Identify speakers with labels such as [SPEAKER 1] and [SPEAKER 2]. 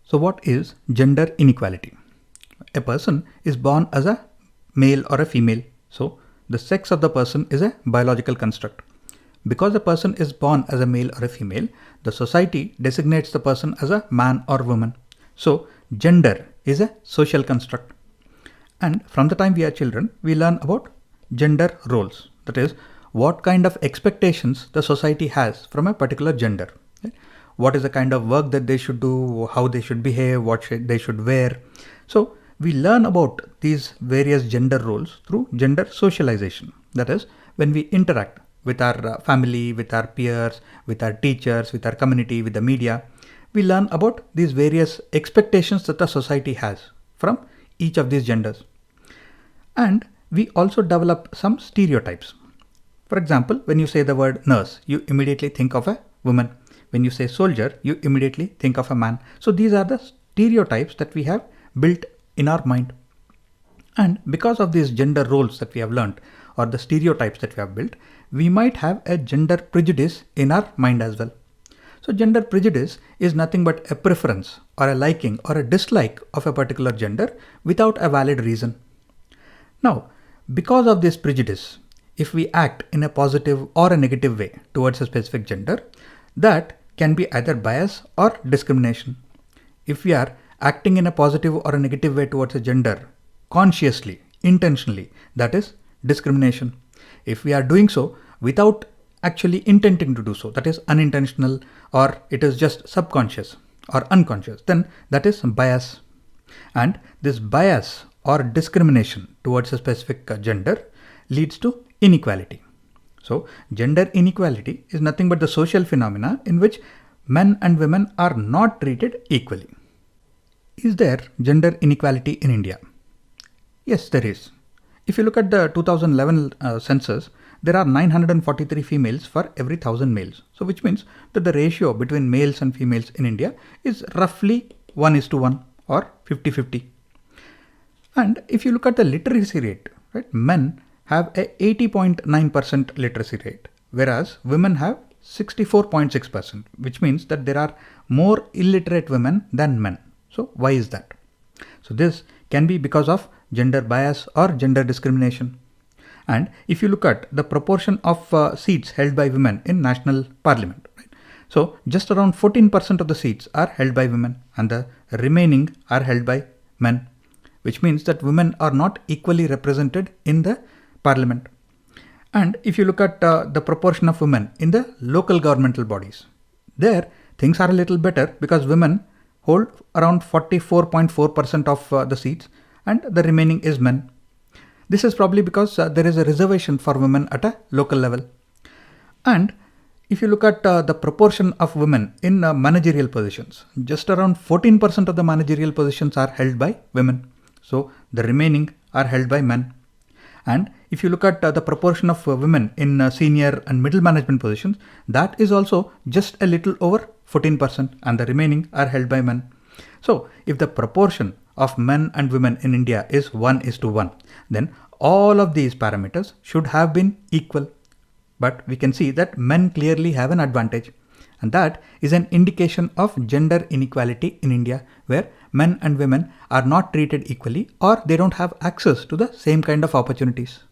[SPEAKER 1] So what is gender inequality? A person is born as a male or a female. So the sex of the person is a biological construct. Because a person is born as a male or a female, the society designates the person as a man or woman. So gender is a social construct. And from the time we are children, we learn about gender roles. That is, what kind of expectations the society has from a particular gender. What is the kind of work that they should do, how they should behave, what they should wear. So we learn about these various gender roles through gender socialization. That is, when we interact with our family, with our peers, with our teachers, with our community, with the media, we learn about these various expectations that the society has from each of these genders. And we also develop some stereotypes. For example, when you say the word nurse, you immediately think of a woman. When you say soldier, you immediately think of a man. So these are the stereotypes that we have built in our mind. And because of these gender roles that we have learned, or the stereotypes that we have built, we might have a gender prejudice in our mind as well. So gender prejudice is nothing but a preference or a liking or a dislike of a particular gender without a valid reason. Now, because of this prejudice, if we act in a positive or a negative way towards a specific gender, that can be either bias or discrimination. If we are acting in a positive or a negative way towards a gender consciously, intentionally, that is discrimination. If we are doing so without actually intending to do so, that is unintentional, or it is just subconscious or unconscious, then that is bias. And this bias or discrimination towards a specific gender leads to inequality. So gender inequality is nothing but the social phenomena in which men and women are not treated equally. Is there gender inequality in India? Yes, there is. If you look at the 2011 census, there are 943 females for every 1,000 males. So which means that the ratio between males and females in India is roughly 1:1 or 50-50. And if you look at the literacy rate, right, men have a 80.9% literacy rate, whereas women have 64.6%, which means that there are more illiterate women than men. So why is that? So this can be because of gender bias or gender discrimination. And if you look at the proportion of seats held by women in national parliament, right? So just around 14% of the seats are held by women and the remaining are held by men, which means that women are not equally represented in the parliament. And if you look at the proportion of women in the local governmental bodies, there things are a little better because women hold around 44.4% of the seats and the remaining is men. This is probably because there is a reservation for women at a local level. And if you look at the proportion of women in managerial positions, just around 14% of the managerial positions are held by women. So the remaining are held by men. And if you look at the proportion of women in senior and middle management positions, that is also just a little over 14% and the remaining are held by men. So if the proportion of men and women in India is 1:1, then all of these parameters should have been equal. But we can see that men clearly have an advantage. And that is an indication of gender inequality in India, where men and women are not treated equally or they don't have access to the same kind of opportunities.